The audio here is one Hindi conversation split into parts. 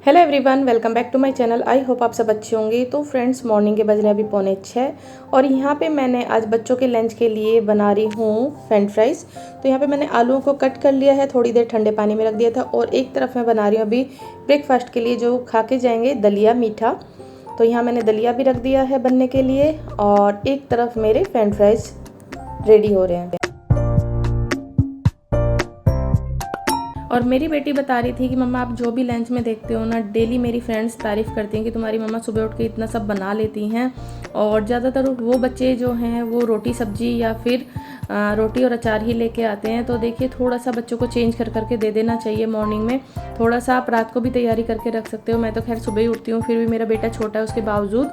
Hello everyone, welcome back to my channel. I hope आप सब अच्छे होंगे। तो फ्रेंड्स, मॉर्निंग के बज रहे अभी 5:45 और यहाँ पे मैंने आज बच्चों के लंच के लिए बना रही हूँ फ्रेंच फ्राइज़। तो यहाँ पे मैंने आलूओं को कट कर लिया है, थोड़ी देर ठंडे पानी में रख दिया था और एक तरफ मैं बना रही हूँ अभी ब्रेकफास्ट के लिए जो खा के जाएंगे, दलिया मीठा। तो यहाँ मैंने दलिया भी रख दिया है बनने के लिए और एक तरफ मेरे फ्रेंच फ्राइज़ रेडी हो रहे हैं। और मेरी बेटी बता रही थी कि मम्मा आप जो भी लंच में देखते हो ना, डेली मेरी फ्रेंड्स तारीफ़ करती हैं कि तुम्हारी मम्मा सुबह उठ के इतना सब बना लेती हैं। और ज़्यादातर वो बच्चे जो हैं वो रोटी सब्जी या फिर रोटी और अचार ही लेके आते हैं। तो देखिए, थोड़ा सा बच्चों को चेंज कर करके दे देना चाहिए मॉर्निंग में। थोड़ा सा आप रात को भी तैयारी करके रख सकते हो। मैं तो खैर सुबह ही उठती हूँ, फिर भी मेरा बेटा छोटा है उसके बावजूद,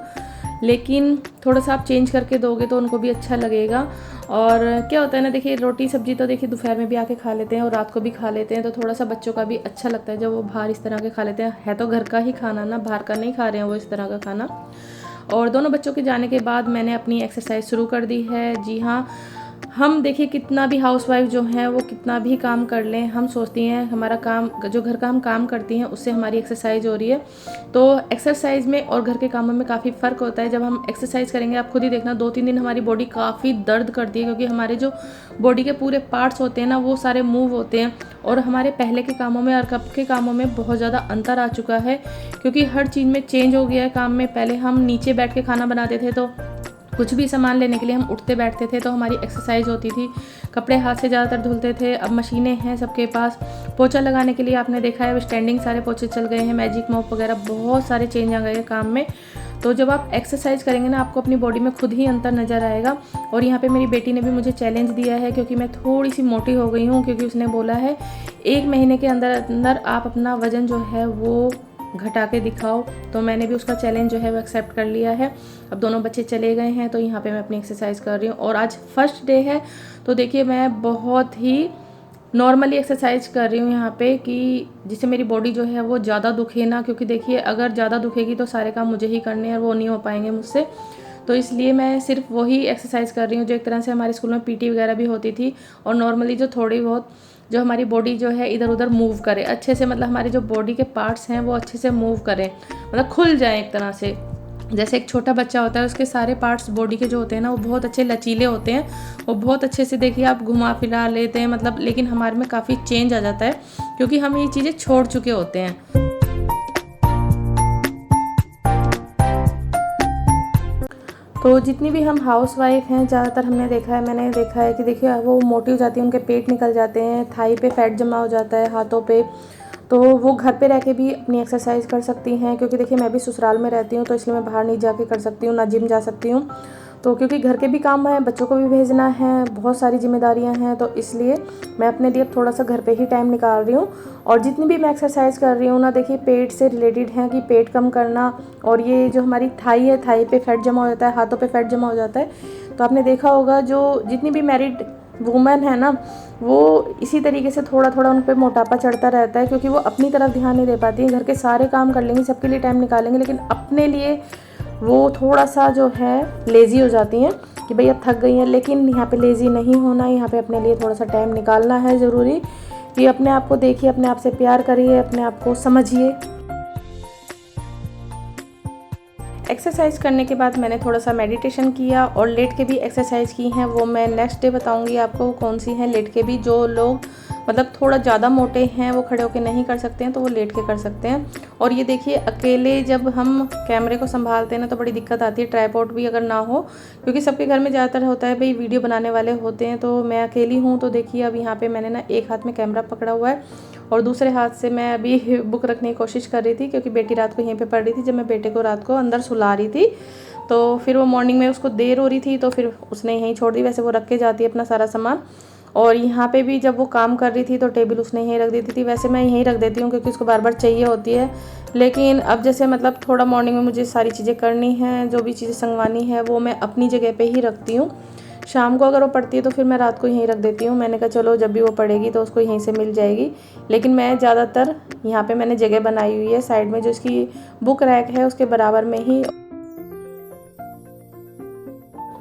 लेकिन थोड़ा सा आप चेंज करके दोगे तो उनको भी अच्छा लगेगा। और क्या होता है ना, देखिए रोटी सब्जी तो देखिए दोपहर में भी आके खा लेते हैं और रात को भी खा लेते हैं। तो थोड़ा सा बच्चों का भी अच्छा लगता है जब वो बाहर इस तरह के खा लेते हैं। है तो घर का ही खाना ना, बाहर का नहीं खा रहे हैं वो इस तरह का खाना। और दोनों बच्चों के जाने के बाद मैंने अपनी एक्सरसाइज शुरू कर दी है। जी हाँ, हम देखिए कितना भी हाउसवाइफ जो हैं वो कितना भी काम कर लें, हम सोचती हैं हमारा काम, जो घर का हम काम करती हैं उससे हमारी एक्सरसाइज हो रही है। तो एक्सरसाइज में और घर के कामों में काफ़ी फ़र्क होता है। जब हम एक्सरसाइज करेंगे, आप खुद ही देखना 2-3 दिन हमारी बॉडी काफ़ी दर्द करती है, क्योंकि हमारे जो बॉडी के पूरे पार्ट्स होते हैं ना वो सारे मूव होते हैं। और हमारे पहले के कामों में और कब के कामों में बहुत ज़्यादा अंतर आ चुका है, क्योंकि हर चीज़ में चेंज हो गया है काम में। पहले हम नीचे बैठ के खाना बनाते थे, तो कुछ भी सामान लेने के लिए हम उठते बैठते थे, तो हमारी एक्सरसाइज होती थी। कपड़े हाथ से ज़्यादातर धुलते थे। अब मशीनें हैं सबके पास। पोछा लगाने के लिए आपने देखा है स्टैंडिंग सारे पोछे चल गए हैं, मैजिक मॉप वगैरह, बहुत सारे चेंज आ गए हैं काम में। तो जब आप एक्सरसाइज करेंगे ना, आपको अपनी बॉडी में खुद ही अंतर नज़र आएगा। और यहाँ पे मेरी बेटी ने भी मुझे चैलेंज दिया है, क्योंकि मैं थोड़ी सी मोटी हो गई हूँ, क्योंकि उसने बोला है 1 महीने के अंदर अंदर आप अपना वज़न जो है वो घटा के दिखाओ। तो मैंने भी उसका चैलेंज जो है वो एक्सेप्ट कर लिया है। अब दोनों बच्चे चले गए हैं, तो यहाँ पे मैं अपनी एक्सरसाइज कर रही हूँ। और आज फर्स्ट डे है, तो देखिए मैं बहुत ही नॉर्मली एक्सरसाइज कर रही हूँ यहाँ पे, कि जिससे मेरी बॉडी जो है वो ज़्यादा दुखे ना, क्योंकि देखिए अगर ज़्यादा दुखेगी तो सारे काम मुझे ही करने हैं और वो नहीं हो पाएंगे मुझसे। तो इसलिए मैं सिर्फ वही एक्सरसाइज कर रही हूँ जो एक तरह से हमारे स्कूल में पीटी वगैरह भी होती थी। और नॉर्मली जो थोड़ी बहुत जो हमारी बॉडी जो है इधर उधर मूव करे अच्छे से, मतलब हमारे जो बॉडी के पार्ट्स हैं वो अच्छे से मूव करें, मतलब खुल जाएं एक तरह से। जैसे एक छोटा बच्चा होता है, उसके सारे पार्ट्स बॉडी के जो होते हैं ना वो बहुत अच्छे लचीले होते हैं, वो बहुत अच्छे से देखिए आप घुमा फिरा लेते हैं, मतलब। लेकिन हमारे में काफ़ी चेंज आ जाता है, क्योंकि हम ये चीज़ें छोड़ चुके होते हैं। तो जितनी भी हम हाउस वाइफ हैं, ज़्यादातर मैंने देखा है कि देखिए वो मोटी हो जाती है, उनके पेट निकल जाते हैं, थाई पे फैट जमा हो जाता है, हाथों पे। तो वो घर पे रह के भी अपनी एक्सरसाइज कर सकती हैं, क्योंकि देखिए मैं भी ससुराल में रहती हूँ, तो इसलिए मैं बाहर नहीं जाके कर सकती हूँ, ना जिम जा सकती हूँ। तो क्योंकि घर के भी काम हैं, बच्चों को भी भेजना है, बहुत सारी जिम्मेदारियां हैं, तो इसलिए मैं अपने लिए थोड़ा सा घर पे ही टाइम निकाल रही हूँ। और जितनी भी मैं एक्सरसाइज कर रही हूँ ना, देखिए पेट से रिलेटेड है, कि पेट कम करना। और ये जो हमारी थाई है, थाई पे फैट जमा हो जाता है, हाथों पे फैट जमा हो जाता है। तो आपने देखा होगा जो जितनी भी मैरिड वुमेन है ना, वो इसी तरीके से थोड़ा थोड़ा उन पर मोटापा चढ़ता रहता है, क्योंकि वो अपनी तरफ ध्यान नहीं दे पाती हैं। घर के सारे काम कर लेंगी, सबके लिए टाइम निकालेंगे, लेकिन अपने लिए वो थोड़ा सा जो है लेज़ी हो जाती हैं, कि भाई अब थक गई हैं। लेकिन यहाँ पे लेज़ी नहीं होना, यहाँ पे अपने लिए थोड़ा सा टाइम निकालना है ज़रूरी। कि अपने आप को देखिए, अपने आप से प्यार करिए, अपने आप को समझिए। एक्सरसाइज करने के बाद मैंने थोड़ा सा मेडिटेशन किया और लेट के भी एक्सरसाइज की हैं, वो मैं नेक्स्ट डे बताऊंगी आपको कौन सी हैं। लेट के भी जो लोग मतलब थोड़ा ज़्यादा मोटे हैं वो खड़े होकर नहीं कर सकते हैं, तो वो लेट के कर सकते हैं। और ये देखिए, अकेले जब हम कैमरे को संभालते हैं ना तो बड़ी दिक्कत आती है, ट्राइपॉड भी अगर ना हो, क्योंकि सबके घर में ज़्यादातर होता है भाई वीडियो बनाने वाले होते हैं, तो मैं अकेली हूँ। तो देखिए अब यहाँ पर मैंने ना एक हाथ में कैमरा पकड़ा हुआ है और दूसरे हाथ से मैं अभी बुक रखने की कोशिश कर रही थी, क्योंकि बेटी रात को यहीं पे पढ़ रही थी। जब मैं बेटे को रात को अंदर सुला रही थी, तो फिर वो मॉर्निंग में उसको देर हो रही थी, तो फिर उसने यहीं छोड़ दी। वैसे वो रख के जाती है अपना सारा सामान। और यहाँ पे भी जब वो काम कर रही थी तो टेबल उसने यहीं रख दी थी। वैसे मैं यहीं रख देती हूँ, क्योंकि उसको बार बार चाहिए होती है। लेकिन अब जैसे मतलब थोड़ा मॉर्निंग में मुझे सारी चीज़ें करनी हैं, जो भी चीज़ें संगवानी है वो मैं अपनी जगह पे ही रखती हूँ। शाम को अगर वो पढ़ती है तो फिर मैं रात को यहीं रख देती हूँ। मैंने कहा चलो जब भी वो पढ़ेगी तो उसको यहीं से मिल जाएगी। लेकिन मैं ज़्यादातर यहाँ पे मैंने जगह बनाई हुई है साइड में, जो इसकी बुक रैक है उसके बराबर में ही।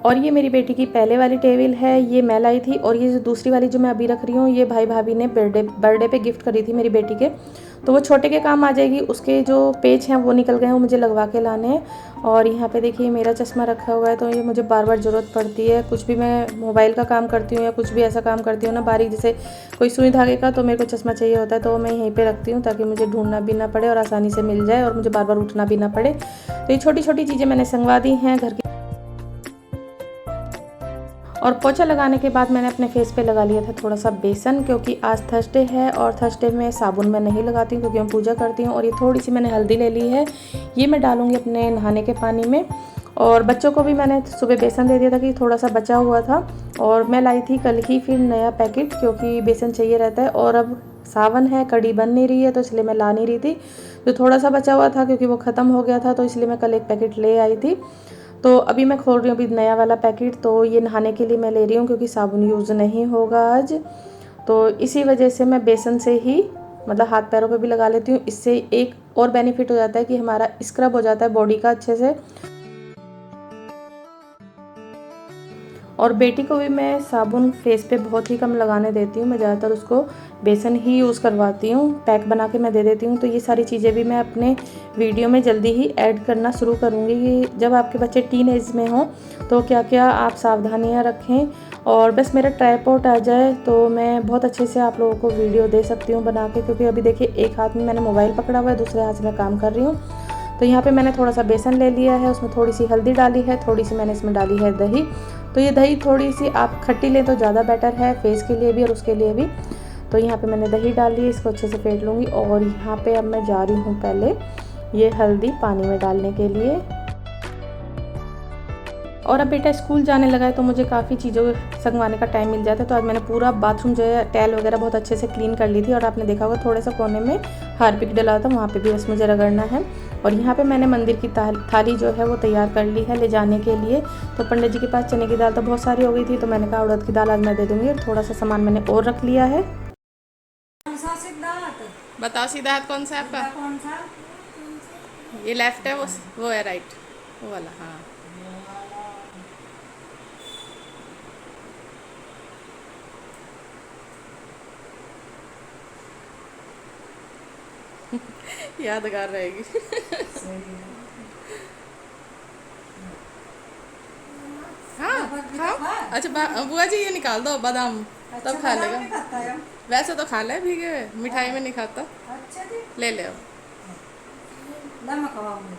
और ये मेरी बेटी की पहले वाली टेबल है, ये मैं लाई थी। और ये जो दूसरी वाली जो मैं अभी रख रही हूँ, ये भाई भाभी ने बर्थडे पे गिफ्ट करी थी मेरी बेटी के, तो वो छोटे के काम आ जाएगी। उसके जो पेज हैं वो निकल गए हैं, वो मुझे लगवा के लाने हैं। और यहाँ पे देखिए मेरा चश्मा रखा हुआ है, तो ये मुझे बार बार ज़रूरत पड़ती है। कुछ भी मैं मोबाइल का काम करती हूँ या कुछ भी ऐसा काम करती हूँ ना बारीक, जैसे कोई सुई धागे का, तो मेरे को चश्मा चाहिए होता है, तो मैं यहीं पे रखती हूँ ताकि मुझे ढूंढना भी ना पड़े और आसानी से मिल जाए और मुझे बार बार उठना भी ना पड़े। तो ये छोटी छोटी चीज़ें मैंने संगवा दी हैं घर की। और पोछा लगाने के बाद मैंने अपने फेस पे लगा लिया था थोड़ा सा बेसन, क्योंकि आज थर्सडे है और थर्सडे में साबुन मैं नहीं लगाती हूँ क्योंकि मैं पूजा करती हूँ। और ये थोड़ी सी मैंने हल्दी ले ली है, ये मैं डालूँगी अपने नहाने के पानी में। और बच्चों को भी मैंने सुबह बेसन दे दिया था कि थोड़ा सा बचा हुआ था, और मैं लाई थी कल ही फिर नया पैकेट, क्योंकि बेसन चाहिए रहता है। और अब सावन है, कड़ी बन नहीं रही है, तो इसलिए मैं ला नहीं रही थी। जो थोड़ा सा बचा हुआ था क्योंकि वो ख़त्म हो गया था, तो इसलिए मैं कल एक पैकेट ले आई थी। तो अभी मैं खोल रही हूँ अभी नया वाला पैकेट। तो ये नहाने के लिए मैं ले रही हूँ क्योंकि साबुन यूज़ नहीं होगा आज, तो इसी वजह से मैं बेसन से ही मतलब हाथ पैरों पे भी लगा लेती हूँ। इससे एक और बेनिफिट हो जाता है कि हमारा स्क्रब हो जाता है बॉडी का अच्छे से। और बेटी को भी मैं साबुन फेस पे बहुत ही कम लगाने देती हूँ, मैं ज़्यादातर उसको बेसन ही यूज़ करवाती हूँ, पैक बना के मैं दे देती हूँ। तो ये सारी चीज़ें भी मैं अपने वीडियो में जल्दी ही ऐड करना शुरू करूँगी कि जब आपके बच्चे टीन एज में हों तो क्या क्या आप सावधानियाँ रखें। और बस मेरा ट्राइपॉड आ जाए तो मैं बहुत अच्छे से आप लोगों को वीडियो दे सकती हूँ बना के, क्योंकि अभी देखिए एक हाथ में मैंने मोबाइल पकड़ा हुआ है, दूसरे हाथ से मैं काम कर रही हूँ। तो यहाँ पे मैंने थोड़ा सा बेसन ले लिया है, उसमें थोड़ी सी हल्दी डाली है, थोड़ी सी मैंने इसमें डाली है दही। तो ये दही थोड़ी सी आप खट्टी लें तो ज़्यादा बेटर है फेस के लिए भी और उसके लिए भी। तो यहाँ पे मैंने दही डाल ली, इसको अच्छे से फेंट लूँगी। और यहाँ पे अब मैं जा रही हूँ पहले ये हल्दी पानी में डालने के लिए। और अब बेटा स्कूल जाने लगा है तो मुझे काफ़ी चीज़ों संगवाने का टाइम मिल जाता है। तो आज मैंने पूरा बाथरूम जो है टाइल वगैरह बहुत अच्छे से क्लीन कर ली थी। और आपने देखा होगा थोड़ा सा कोने में हार्पिक डला था, वहाँ पे भी बस मुझे रगड़ना है। और यहाँ पे मैंने मंदिर की थाली जो है वो तैयार कर ली है ले जाने के लिए। तो पंडित जी के पास चने की दाल तो बहुत सारी हो गई थी, तो मैंने कहा उड़द की दाल आज मैं दे दूँगी। और थोड़ा सा सामान मैंने और रख लिया है। बताओ सिद्धार्थ कौन सा है आपका? कौन सा? ये लेफ्ट है, वो है राइट, वो वाला। हाँ यादगार रहेगी। हाँ खाओ। अच्छा बुआ जी ये निकाल दो बादाम, अच्छा, तब खा बादाम लेगा। नहीं खाता है? वैसे तो खा ले भीगे हुए, मिठाई में नहीं खाता। अच्छा जी, ले ले अब। ला मैं खवाऊंगी।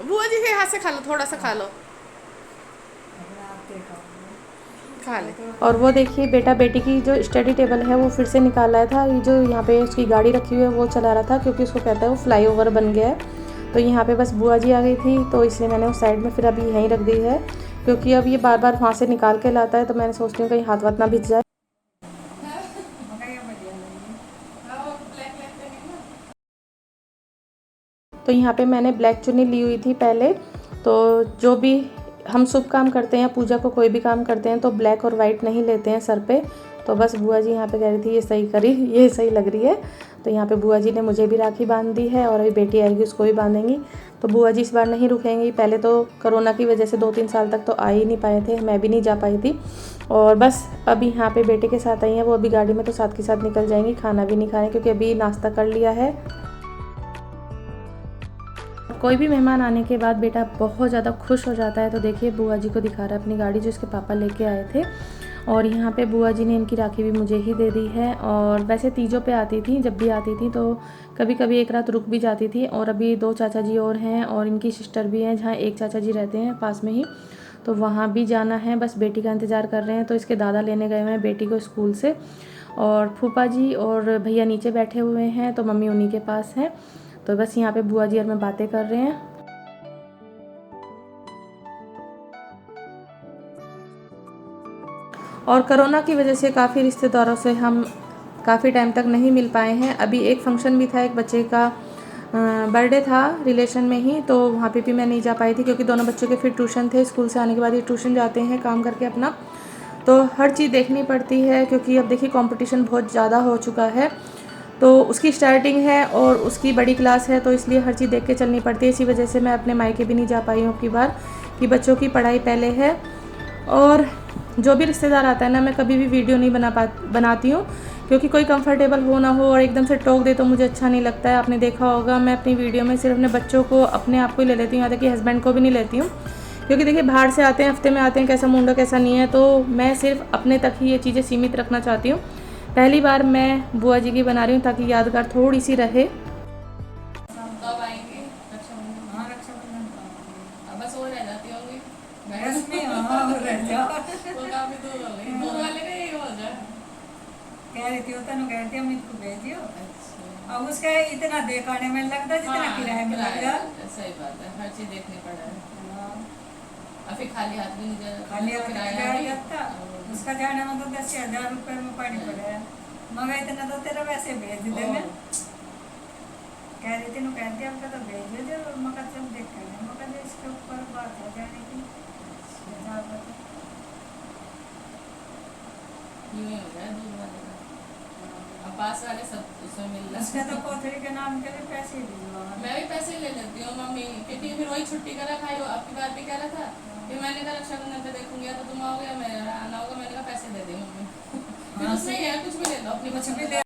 बुआ जी के हाथ से खा लो, थोड़ा सा खा लो, अब आते खाऊंगी। खा ले। और वो देखिए बेटा बेटी की जो स्टडी टेबल है वो फिर से निकाल आया था। ये जो यहाँ पे उसकी गाड़ी रखी हुई है वो चला रहा था, क्योंकि उसको कहता है वो फ्लाईओवर बन गया है। तो यहाँ पे बस बुआ जी आ गई थी, तो इसलिए मैंने उस साइड में फिर अभी यहीं रख दी है, क्योंकि अब ये बार बार वहाँ से निकाल के लाता है। तो मैंने सोचती हूँ कहीं हाथ वाथ ना भिज जाए। तो यहाँ पे मैंने ब्लैक चुन्नी ली हुई थी पहले। तो जो भी हम शुभ काम करते हैं, पूजा को कोई भी काम करते हैं तो ब्लैक और वाइट नहीं लेते हैं सर पे। तो बस बुआ जी यहाँ पे कह रही थी ये सही करी, ये सही लग रही है। तो यहाँ पे बुआ जी ने मुझे भी राखी बांध दी है और अभी बेटी आएगी उसको भी बांधेंगी। तो बुआ जी इस बार नहीं रुकेंगी। पहले तो कोरोना की वजह से 2-3 साल तक तो आ ही नहीं पाए थे, मैं भी नहीं जा पाई थी। और बस अभी यहाँ पे बेटे के साथ आई हैं, वो अभी गाड़ी में तो साथ के साथ निकल जाएंगी, खाना भी नहीं खाने क्योंकि अभी नाश्ता कर लिया है। कोई भी मेहमान आने के बाद बेटा बहुत ज़्यादा खुश हो जाता है। तो देखिए बुआ जी को दिखा रहा है अपनी गाड़ी जो इसके पापा लेके आए थे। और यहाँ पे बुआ जी ने इनकी राखी भी मुझे ही दे दी है। और वैसे तीजों पे आती थी, जब भी आती थी तो कभी कभी एक रात रुक भी जाती थी। और अभी 2 चाचा जी और हैं और इनकी सिस्टर भी हैं, जहाँ एक चाचा जी रहते हैं पास में ही, तो वहाँ भी जाना है। बस बेटी का इंतज़ार कर रहे हैं। तो इसके दादा लेने गए हुए हैं बेटी को स्कूल से, और फूफा जी और भैया नीचे बैठे हुए हैं, तो मम्मी उन्हीं के पास हैं। तो बस यहाँ पे बुआ जी और मैं बातें कर रहे हैं। और कोरोना की वजह से काफ़ी रिश्तेदारों से हम काफ़ी टाइम तक नहीं मिल पाए हैं। अभी एक फंक्शन भी था, एक बच्चे का बर्थडे था रिलेशन में ही, तो वहाँ पे भी मैं नहीं जा पाई थी क्योंकि दोनों बच्चों के फिर ट्यूशन थे। स्कूल से आने के बाद ये ट्यूशन जाते हैं काम करके अपना, तो हर चीज़ देखनी पड़ती है क्योंकि अब देखिए कंपटीशन बहुत ज़्यादा हो चुका है। तो उसकी स्टार्टिंग है और उसकी बड़ी क्लास है, तो इसलिए हर चीज़ देख के चलनी पड़ती है। इसी वजह से मैं अपने मायके भी नहीं जा पाई हूँ अब की बार, कि बच्चों की पढ़ाई पहले है। और जो भी रिश्तेदार आता है ना, मैं कभी भी वीडियो नहीं बनाती हूँ, क्योंकि कोई कंफर्टेबल हो ना हो और एकदम से टोक दे तो मुझे अच्छा नहीं लगता है। आपने देखा होगा मैं अपनी वीडियो में सिर्फ अपने बच्चों को, अपने आप को ही ले लेती हूँ, यहाँ तक कि हस्बैंड को भी नहीं लेती हूँ, क्योंकि देखिए बाहर से आते हैं, हफ्ते में आते हैं, कैसा मूड है कैसा नहीं है, तो मैं सिर्फ अपने तक ही ये चीज़ें सीमित रखना चाहती हूँ। पहली बार मैं बुआ जी की बना रही हूँ ताकि यादगार थोड़ी सी रहे। कब आएंगे रक्षाबंधन? हाँ रक्षाबंधन का अब बस और रह जाती होंगी बस में हाँ हो रह जाओ। वो काफी दूर हो गई, दूर वाले का यही हो जाए। कह रही थी वो तनु कहती है अमित को भेजियो। अच्छा अब उसका इतना देखाने में लगता है जितना किराए में लग जाए। सही बात है, हर चीज देखनी पड़ रहा है। हाँ, और फिर खाली हाथ भी नहीं जा खाली हाथ किराया नहीं भी। जाता। उसका जाने में तो 10,000 रुपए में पड़ी पड़े है, मगर इतना तो तेरा वैसे भेज देंगे। कह रही थी कहती है आपका तो भेज दे, मगर जब देख कर मगर इसके ऊपर बात हो जाने की यूं ही हो जाए दूर वाले का। अब पास वाले सब उसमें मिल रहा उसका है। तो कोथरी के नाम के लिए पैसे ही भिजवा। मैं भी पैसे ले लेती हूँ मम्मी, क्योंकि फिर वही छुट्टी का रखा है, आपकी बात भी कह रहा था। फिर मैंने कहा रक्षाबंधन पे देखूंगी, या तो तुम आओगे या मेरा आना होगा। मैंने कहा पैसे दे दी मम्मी। फिर उसमें ही है, कुछ भी ले लो अपनी कुछ भी पसंद ले का।